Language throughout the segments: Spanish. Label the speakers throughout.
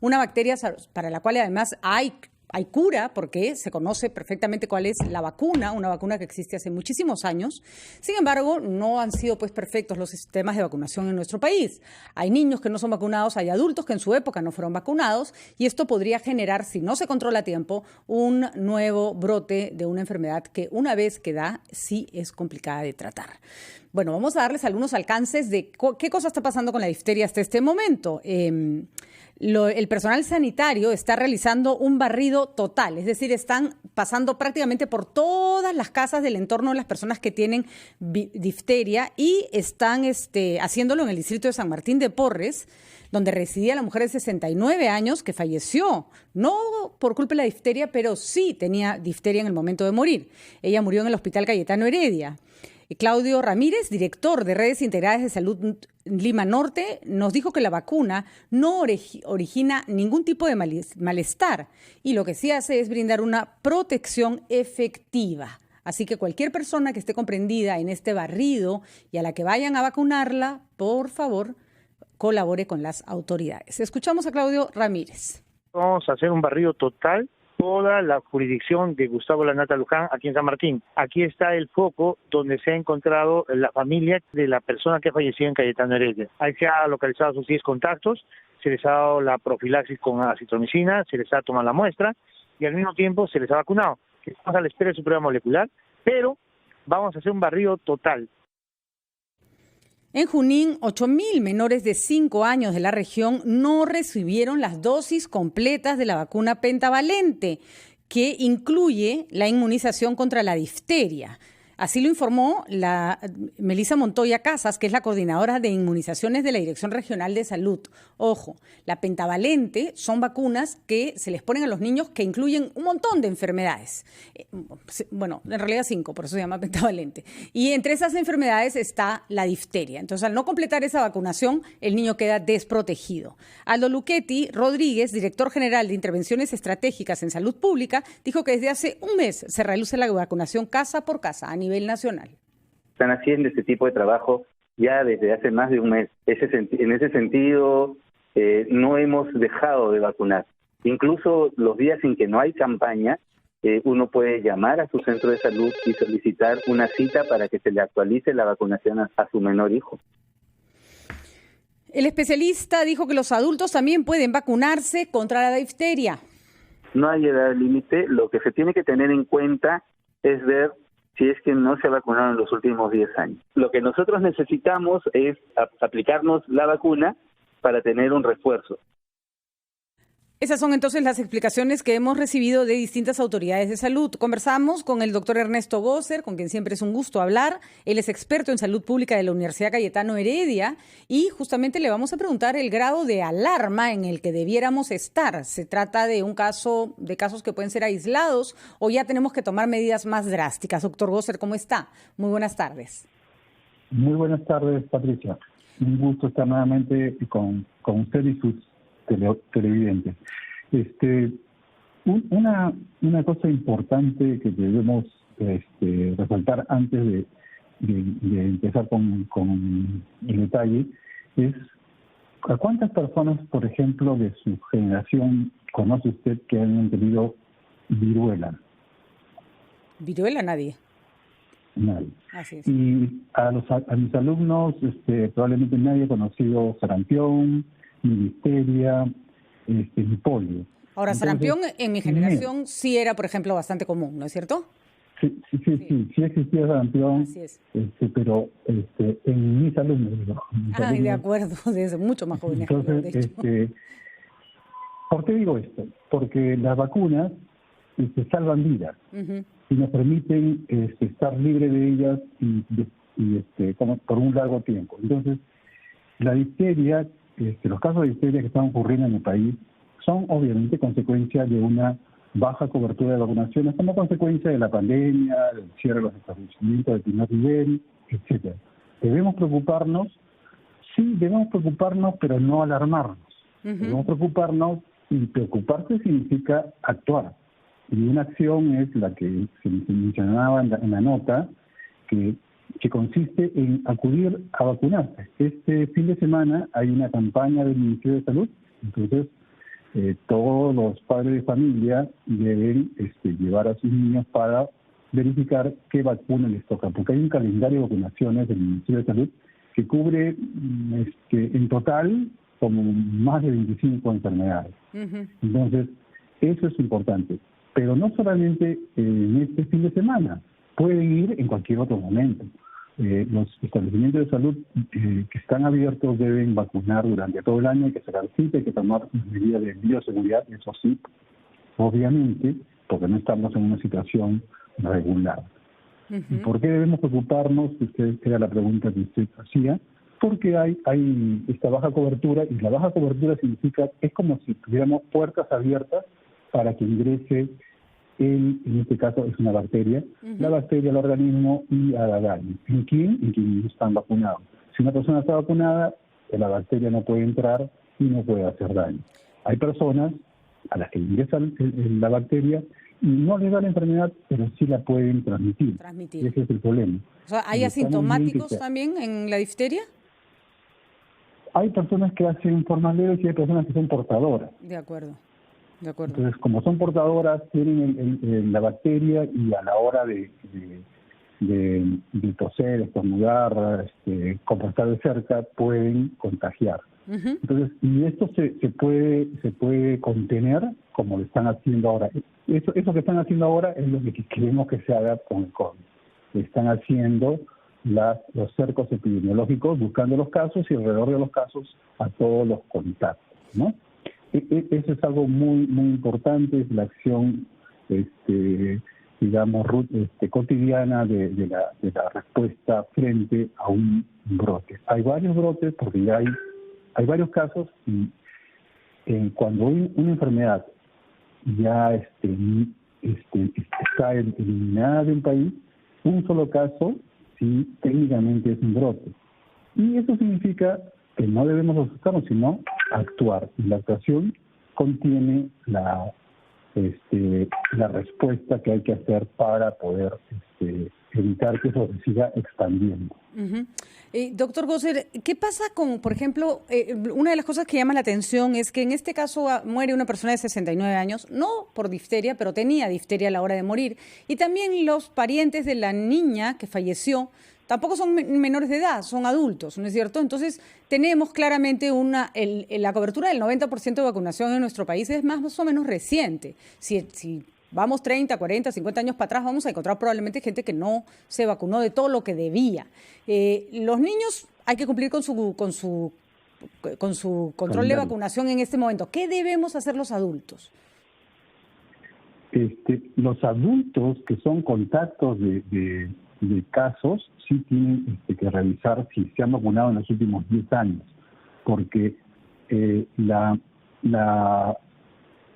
Speaker 1: una bacteria para la cual además hay cura, porque se conoce perfectamente cuál es la vacuna, una vacuna que existe hace muchísimos años. Sin embargo, no han sido pues perfectos los sistemas de vacunación en nuestro país. Hay niños que no son vacunados, hay adultos que en su época no fueron vacunados, y esto podría generar, si no se controla a tiempo, un nuevo brote de una enfermedad que una vez que da, sí es complicada de tratar. Bueno, vamos a darles algunos alcances de qué cosa está pasando con la difteria hasta este momento. El personal sanitario está realizando un barrido total, es decir, están pasando prácticamente por todas las casas del entorno de las personas que tienen difteria y están haciéndolo en el distrito de San Martín de Porres, donde residía la mujer de 69 años que falleció, no por culpa de la difteria, pero sí tenía difteria en el momento de morir. Ella murió en el Hospital Cayetano Heredia. Claudio Ramírez, director de Redes Integradas de Salud Lima Norte, nos dijo que la vacuna no origina ningún tipo de malestar y lo que sí hace es brindar una protección efectiva. Así que cualquier persona que esté comprendida en este barrido y a la que vayan a vacunarla, por favor, colabore con las autoridades. Escuchamos a Claudio Ramírez.
Speaker 2: Vamos a hacer un barrido total, toda la jurisdicción de Gustavo Lanata Luján aquí en San Martín. Aquí está el foco donde se ha encontrado la familia de la persona que falleció en Cayetano Heredia. Ahí se ha localizado sus 10 contactos, se les ha dado la profilaxis con acitromicina, se les ha tomado la muestra y al mismo tiempo se les ha vacunado. Estamos a la espera de su prueba molecular, pero vamos a hacer un barrido total.
Speaker 1: En Junín, 8.000 menores de 5 años de la región no recibieron las dosis completas de la vacuna pentavalente, que incluye la inmunización contra la difteria. Así lo informó la Melissa Montoya Casas, que es la coordinadora de inmunizaciones de la Dirección Regional de Salud. Ojo, la pentavalente son vacunas que se les ponen a los niños que incluyen un montón de enfermedades. Bueno, en realidad 5, por eso se llama pentavalente. Y entre esas enfermedades está la difteria. Entonces, al no completar esa vacunación, el niño queda desprotegido. Aldo Luchetti Rodríguez, director general de Intervenciones Estratégicas en Salud Pública, dijo que desde hace un mes se realiza la vacunación casa por casa a nivel nacional.
Speaker 3: Están haciendo este tipo de trabajo ya desde hace más de un mes. En ese sentido, no hemos dejado de vacunar. Incluso los días en que no hay campaña, uno puede llamar a su centro de salud y solicitar una cita para que se le actualice la vacunación a su menor hijo.
Speaker 1: El especialista dijo que los adultos también pueden vacunarse contra la difteria.
Speaker 3: No hay edad límite. Lo que se tiene que tener en cuenta es ver si es que no se vacunaron en los últimos 10 años. Lo que nosotros necesitamos es aplicarnos la vacuna para tener un refuerzo.
Speaker 1: Esas son entonces las explicaciones que hemos recibido de distintas autoridades de salud. Conversamos con el doctor Ernesto Gosser, con quien siempre es un gusto hablar. Él es experto en salud pública de la Universidad Cayetano Heredia y justamente le vamos a preguntar el grado de alarma en el que debiéramos estar. ¿Se trata de casos que pueden ser aislados o ya tenemos que tomar medidas más drásticas? Doctor Gosser, ¿cómo está? Muy buenas tardes.
Speaker 4: Muy buenas tardes, Patricia. Un gusto estar nuevamente con usted y sus televidentes. Una cosa importante que debemos resaltar antes de empezar con el detalle es ¿a cuántas personas, por ejemplo, de su generación conoce usted que han tenido viruela?
Speaker 1: ¿Viruela? Nadie.
Speaker 4: Nadie.
Speaker 1: Así es.
Speaker 4: Y a mis alumnos probablemente nadie ha conocido sarampión, ni difteria, ni polio.
Speaker 1: Ahora, sarampión en mi generación sí era, por ejemplo, bastante común, ¿no es cierto?
Speaker 4: Sí existía sarampión.
Speaker 1: Así es.
Speaker 4: Pero en mis alumnos.
Speaker 1: De acuerdo, desde mucho más jóvenes.
Speaker 4: Entonces, ¿por qué digo esto? Porque las vacunas salvan vidas y nos permiten estar libres de ellas y por un largo tiempo. Entonces, la difteria, los casos de difteria que están ocurriendo en el país son obviamente consecuencia de una baja cobertura de vacunaciones como consecuencia de la pandemia, del cierre de los establecimientos de primer nivel, etcétera. Debemos preocuparnos, pero no alarmarnos. Debemos preocuparnos, y preocuparse significa actuar. Y una acción es la que se mencionaba en la nota, que consiste en acudir a vacunarse. Este fin de semana hay una campaña del Ministerio de Salud Entonces, todos los padres de familia deben llevar a sus niños para verificar qué vacuna les toca, porque hay un calendario de vacunaciones del Ministerio de Salud que cubre en total como más de 25 enfermedades. Entonces, eso es importante. Pero no solamente en este fin de semana, pueden ir en cualquier otro momento. Los establecimientos de salud que están abiertos deben vacunar durante todo el año, hay que sacar cita, hay que tomar medidas de bioseguridad, eso sí, obviamente, porque no estamos en una situación regular. ¿Y por qué debemos preocuparnos? Era la pregunta que usted hacía. Porque hay esta baja cobertura, y la baja cobertura significa, es como si tuviéramos puertas abiertas para que ingrese en este caso es una bacteria, la bacteria al organismo y haga daño. ¿En quién? En quienes están vacunados. Si una persona está vacunada, la bacteria no puede entrar y no puede hacer daño. Hay personas a las que ingresa la bacteria y no les da la enfermedad, pero sí la pueden transmitir. Ese es el problema.
Speaker 1: O sea, ¿hay asintomáticos también en la difteria?
Speaker 4: Hay personas que hacen formas leves y hay personas que son portadoras.
Speaker 1: De acuerdo.
Speaker 4: Entonces, como son portadoras, tienen la bacteria y a la hora de toser, estornudar, conversar de cerca, pueden contagiar. Entonces, y esto se puede contener como lo están haciendo ahora. Eso que están haciendo ahora es lo que queremos que se haga con el COVID. Están haciendo los cercos epidemiológicos, buscando los casos y alrededor de los casos a todos los contactos, ¿no? Eso es algo muy muy importante, es la acción digamos cotidiana de la respuesta frente a un brote. Hay varios brotes porque ya hay varios casos y cuando una enfermedad ya está eliminada de un país, un solo caso sí técnicamente es un brote. Y eso significa que no debemos asustarnos, sino actuar. Y la actuación contiene la respuesta que hay que hacer para poder evitar que eso se siga expandiendo.
Speaker 1: Doctor Gosser, ¿qué pasa con, por ejemplo, una de las cosas que llama la atención es que en este caso muere una persona de 69 años, no por difteria, pero tenía difteria a la hora de morir, y también los parientes de la niña que falleció tampoco son menores de edad, son adultos, ¿no es cierto? Entonces, tenemos claramente la cobertura del 90% de vacunación en nuestro país es más o menos reciente. Si vamos 30, 40, 50 años para atrás, vamos a encontrar probablemente gente que no se vacunó de todo lo que debía. Los niños hay que cumplir con su control de vacunación en este momento. ¿Qué debemos hacer los adultos?
Speaker 4: Los adultos que son contactos de casos sí tienen que revisar si se han vacunado en los últimos 10 años, porque la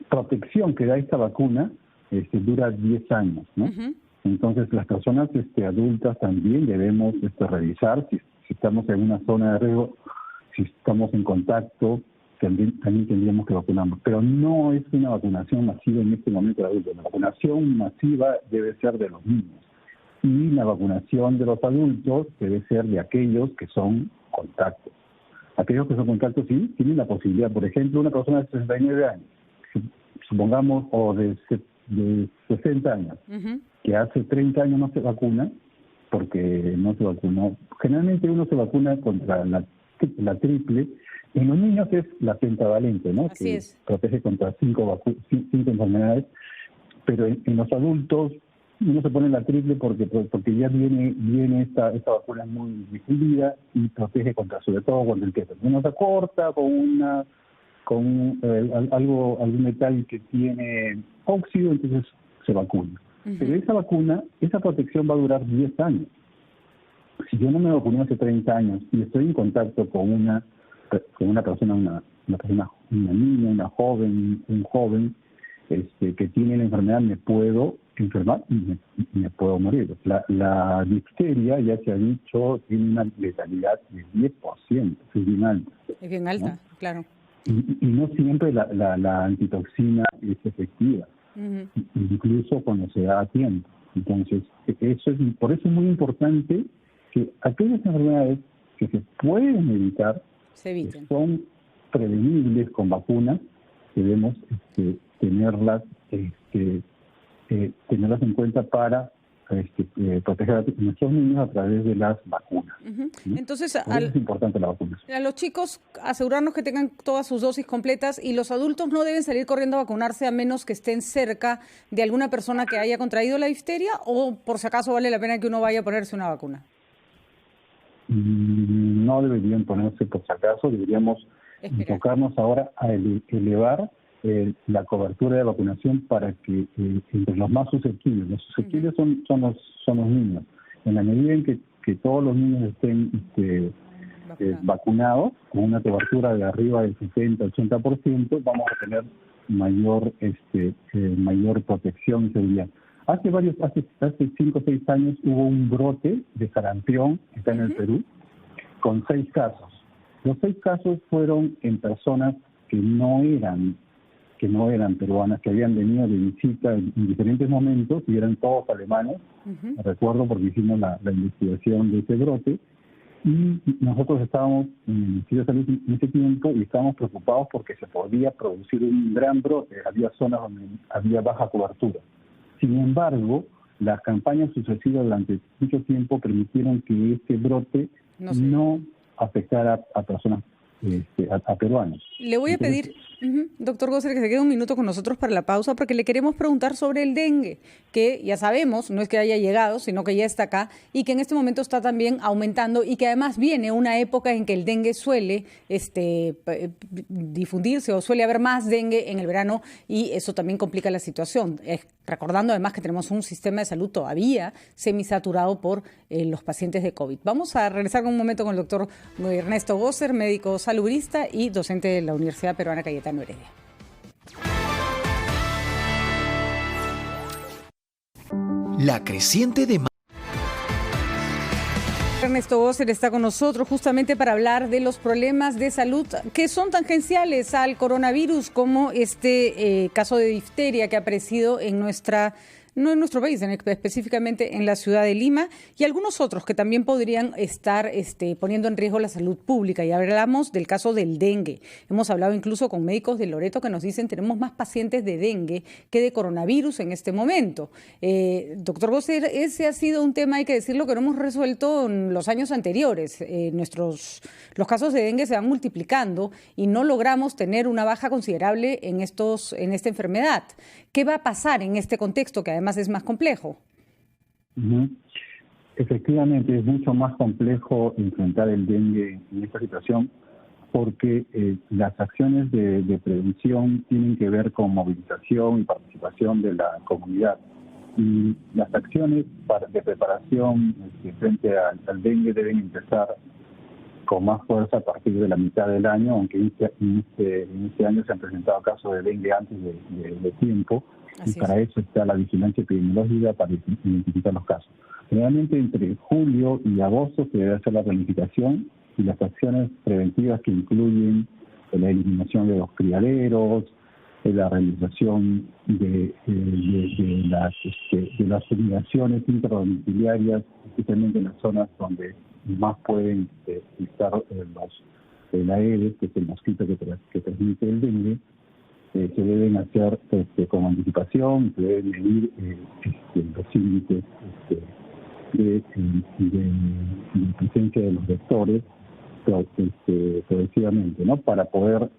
Speaker 4: protección que da esta vacuna dura 10 años, ¿no? Entonces, las personas adultas también debemos revisar si estamos en una zona de riesgo, si estamos en contacto, también tendríamos que vacunarnos. Pero no es una vacunación masiva en este momento de adultos. La vacunación masiva debe ser de los niños. Y la vacunación de los adultos debe ser de aquellos que son contactos. Aquellos que son contactos sí tienen la posibilidad. Por ejemplo, una persona de 69 años, supongamos, o de 60 años, que hace 30 años no se vacuna, porque no se vacunó. Generalmente uno se vacuna contra la triple. En los niños es la pentavalente, ¿no?
Speaker 1: Así
Speaker 4: que
Speaker 1: es.
Speaker 4: protege contra 5 enfermedades. Pero en los adultos uno se pone la triple porque ya viene esta vacuna muy difundida y protege sobre todo cuando el tétano. Uno se corta con algún metal que tiene óxido, entonces se vacuna. Pero esa vacuna, esa protección va a durar 10 años. Si yo no me vacuné hace 30 años y estoy en contacto con una persona, una niña, una joven, un joven que tiene la enfermedad, me puedo enfermar y me puedo morir. La difteria, ya se ha dicho, tiene una letalidad de 10%, es bien alta.
Speaker 1: Es bien alta, ¿no? Claro.
Speaker 4: Y no siempre la antitoxina es efectiva, incluso cuando se da a tiempo. Entonces, por eso es muy importante que aquellas enfermedades que se pueden evitar,
Speaker 1: se eviten.
Speaker 4: Que son prevenibles con vacunas, debemos tenerlas en cuenta para proteger a nuestros niños a través de las vacunas.
Speaker 1: Uh-huh. Entonces,
Speaker 4: es importante la vacuna.
Speaker 1: A los chicos asegurarnos que tengan todas sus dosis completas, y los adultos no deben salir corriendo a vacunarse a menos que estén cerca de alguna persona que haya contraído la difteria, o por si acaso vale la pena que uno vaya a ponerse una vacuna.
Speaker 4: No deberían ponerse por si acaso, deberíamos enfocarnos ahora a elevar la cobertura de vacunación para que entre los más susceptibles son los niños. En la medida en que todos los niños estén vacunados, con una cobertura de arriba del 70-80%, vamos a tener mayor protección y seguridad. Hace 5 o 6 años hubo un brote de sarampión acá en el Perú, con 6 casos. Los 6 casos fueron en personas que no eran peruanas, que habían venido de visita en diferentes momentos y eran todos alemanes. Recuerdo porque hicimos la investigación de ese brote, y nosotros estábamos en el Ministerio de Salud en ese tiempo y estábamos preocupados porque se podía producir un gran brote. Había zonas donde había baja cobertura. Sin embargo, las campañas sucesivas durante mucho tiempo permitieron que este brote no afectara a personas, a peruanos.
Speaker 1: Le voy a pedir, doctor Gosser, que se quede un minuto con nosotros para la pausa, porque le queremos preguntar sobre el dengue, que ya sabemos, no es que haya llegado, sino que ya está acá, y que en este momento está también aumentando, y que además viene una época en que el dengue suele difundirse, o suele haber más dengue en el verano, y eso también complica la situación. Recordando además que tenemos un sistema de salud todavía semisaturado por los pacientes de COVID. Vamos a regresar un momento con el doctor Ernesto Gosser, médico salubrista y docente de la Universidad Peruana Cayetano Heredia.
Speaker 5: La creciente demanda.
Speaker 1: Ernesto Gosser está con nosotros justamente para hablar de los problemas de salud que son tangenciales al coronavirus, como este caso de difteria que ha aparecido no en nuestro país, específicamente en la ciudad de Lima, y algunos otros que también podrían estar poniendo en riesgo la salud pública. Y hablamos del caso del dengue. Hemos hablado incluso con médicos de Loreto que nos dicen tenemos más pacientes de dengue que de coronavirus en este momento. Doctor Gosser, ese ha sido un tema, hay que decirlo, que no hemos resuelto en los años anteriores. Los casos de dengue se van multiplicando y no logramos tener una baja considerable en esta enfermedad. ¿Qué va a pasar en este contexto que además es más complejo?
Speaker 4: Efectivamente, es mucho más complejo enfrentar el dengue en esta situación porque las acciones de prevención tienen que ver con movilización y participación de la comunidad. Y las acciones de preparación frente al dengue deben empezar con más fuerza a partir de la mitad del año, aunque en este año se han presentado casos de dengue antes de tiempo. Así y para eso está la vigilancia epidemiológica para identificar los casos. Generalmente entre julio y agosto se debe hacer la planificación y las acciones preventivas que incluyen la eliminación de los criaderos, la realización de las fumigaciones intradomiciliarias, especialmente en las zonas donde más pueden estar el Aedes, que es el mosquito que transmite el dengue. Se deben hacer con anticipación, se deben medir los índices de presencia de los vectores progresivamente, ¿no? Para poder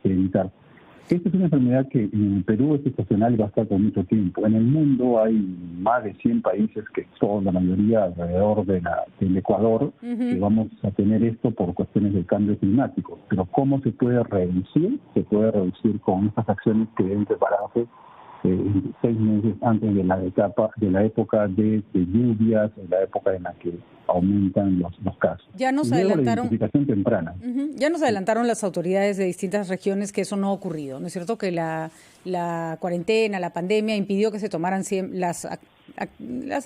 Speaker 4: evitar. Esta es una enfermedad que en el Perú es estacional y va a estar por mucho tiempo. En el mundo hay más de 100 países que son la mayoría alrededor del Ecuador, que vamos a tener esto por cuestiones del cambio climático. Pero ¿cómo se puede reducir? Se puede reducir con estas acciones que deben prepararse 6 meses antes de la época de lluvias, en la época en la que aumentan los casos.
Speaker 1: Ya nos adelantaron.
Speaker 4: La identificación temprana.
Speaker 1: Ya nos adelantaron las autoridades de distintas regiones que eso no ha ocurrido, ¿no es cierto? Que la cuarentena, la pandemia impidió que se tomaran las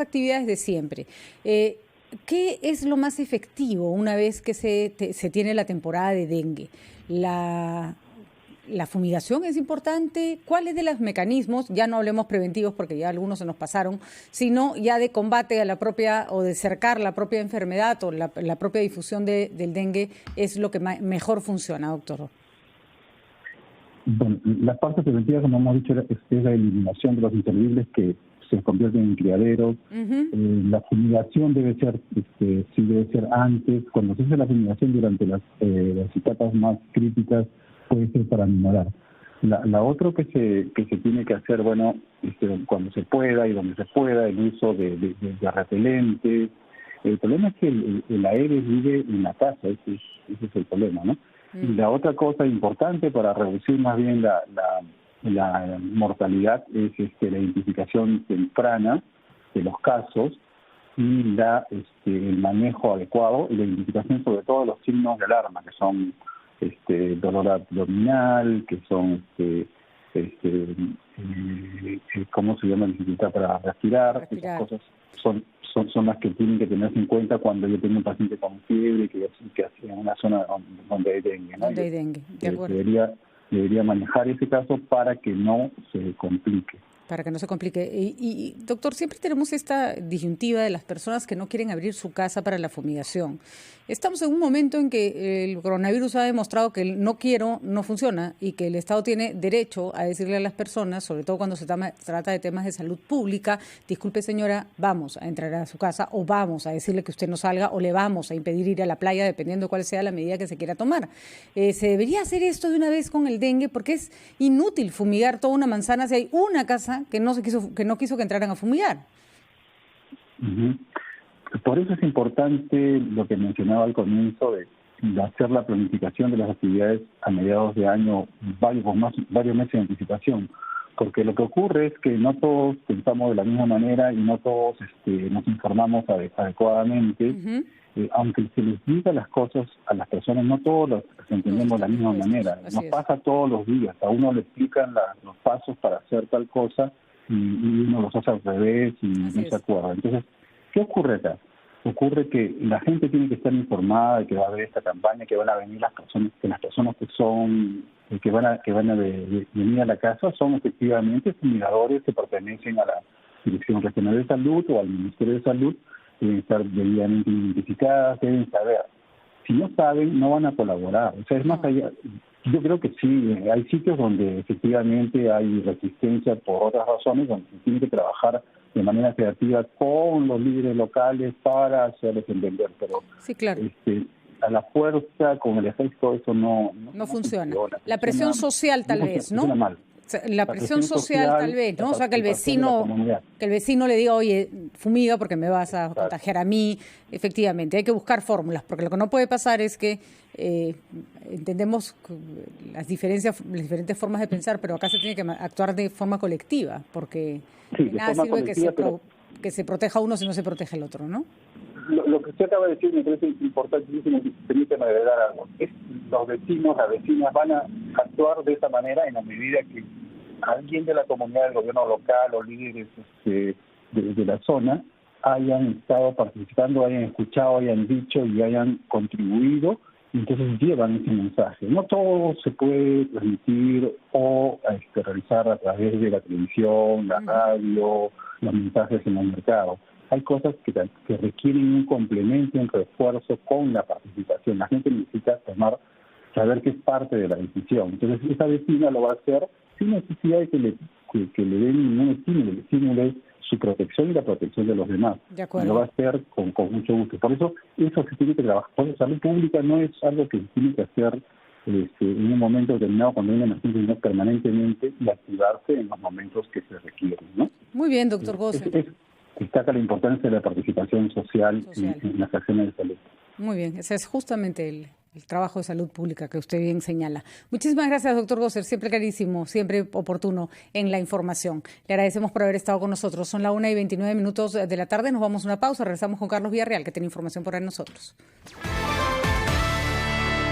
Speaker 1: actividades de siempre. ¿Qué es lo más efectivo una vez que se tiene la temporada de dengue? La fumigación es importante. ¿Cuáles de los mecanismos, ya no hablemos preventivos porque ya algunos se nos pasaron, sino ya de combate a la propia o de cercar la propia enfermedad o la propia difusión del dengue es lo que mejor funciona, doctor?
Speaker 4: Bueno, la parte preventiva, como hemos dicho, es la eliminación de los inservibles que se convierten en criaderos. La fumigación debe ser antes. Cuando se hace la fumigación durante las etapas más críticas, puede ser para minorar. La otra que se tiene que hacer, bueno, cuando se pueda y donde se pueda, el uso de repelentes. El problema es que el Aedes vive en la casa, ese es el problema, ¿no? Y la otra cosa importante para reducir más bien la mortalidad es la identificación temprana de los casos y el manejo adecuado y la identificación sobre todo de los signos de alarma, que son dolor abdominal, que son ¿cómo se llama? Dificultad para respirar. Esas cosas son las que tienen que tenerse en cuenta cuando yo tengo un paciente con fiebre que en una zona donde hay dengue, ¿no?
Speaker 1: Donde hay dengue, de acuerdo.
Speaker 4: Debería manejar ese caso para que no se complique.
Speaker 1: Para que no se complique. Y doctor, siempre tenemos esta disyuntiva de las personas que no quieren abrir su casa para la fumigación. Estamos en un momento en que el coronavirus ha demostrado que el no quiero no funciona y que el Estado tiene derecho a decirle a las personas, sobre todo cuando se trata de temas de salud pública, disculpe señora, vamos a entrar a su casa o vamos a decirle que usted no salga o le vamos a impedir ir a la playa dependiendo cuál sea la medida que se quiera tomar. Se debería hacer esto de una vez con el dengue porque es inútil fumigar toda una manzana si hay una casa que no quiso que entraran a fumigar.
Speaker 4: Uh-huh. Por eso es importante lo que mencionaba al comienzo de hacer la planificación de las actividades a mediados de año, varios meses de anticipación, porque lo que ocurre es que no todos pensamos de la misma manera y no todos nos informamos adecuadamente. Uh-huh. Aunque se les diga las cosas a las personas, no todos las entendemos de la misma manera. Nos pasa todos los días. A uno le explican los pasos para hacer tal cosa y uno los hace al revés y no se acuerda. Entonces, ¿qué ocurre acá? Ocurre que la gente tiene que estar informada de que va a haber esta campaña, que van a venir las personas que van a venir a la casa son efectivamente fumigadores que pertenecen a la Dirección Regional de Salud o al Ministerio de Salud, deben estar debidamente identificadas, deben saber. Si no saben, no van a colaborar. O sea, es más allá. Yo creo que sí, hay sitios donde efectivamente hay resistencia por otras razones, donde se tiene que trabajar de manera creativa con los líderes locales para hacerles entender, pero
Speaker 1: sí, claro.
Speaker 4: A la fuerza, con el ejército, eso no
Speaker 1: funciona. La presión social tal vez, ¿no?
Speaker 4: Funciona mal.
Speaker 1: La presión social tal vez, ¿no? O sea, que el vecino le diga, oye, fumiga porque me vas a contagiar a mí. Efectivamente, hay que buscar fórmulas, porque lo que no puede pasar es que entendemos las diferentes formas de pensar, pero acá se tiene que actuar de forma colectiva, porque nada sirve que se proteja uno si no se protege el otro, ¿no?
Speaker 4: Lo que usted acaba de decir me parece importantísimo, permíteme agregar algo. Los vecinos, las vecinas van a actuar de esa manera en la medida que alguien de la comunidad, del gobierno local o líderes de la zona hayan estado participando, hayan escuchado, hayan dicho y hayan contribuido, y entonces llevan ese mensaje. No todo se puede transmitir o realizar a través de la televisión, la radio, los mensajes en el mercado. Hay cosas que requieren un complemento, un refuerzo con la participación. La gente necesita saber que es parte de la decisión. Entonces, esa vecina lo va a hacer sin necesidad de que le den ningún estímulo es su protección y la protección de los demás.
Speaker 1: De acuerdo.
Speaker 4: Lo va a hacer con mucho gusto. Por eso se tiene que trabajar. Por eso, salud pública no es algo que se tiene que hacer en un momento determinado cuando hay una emergencia, sino permanentemente y activarse en los momentos que se requieren, ¿no?
Speaker 1: Muy bien, doctor Gosser.
Speaker 4: Destaca la importancia de la participación social. En las acciones de salud.
Speaker 1: Muy bien, ese es justamente el trabajo de salud pública que usted bien señala. Muchísimas gracias, doctor Gosser, siempre clarísimo, siempre oportuno en la información. Le agradecemos por haber estado con nosotros. Son las 1:29 de la tarde, nos vamos a una pausa, regresamos con Carlos Villarreal, que tiene información para nosotros.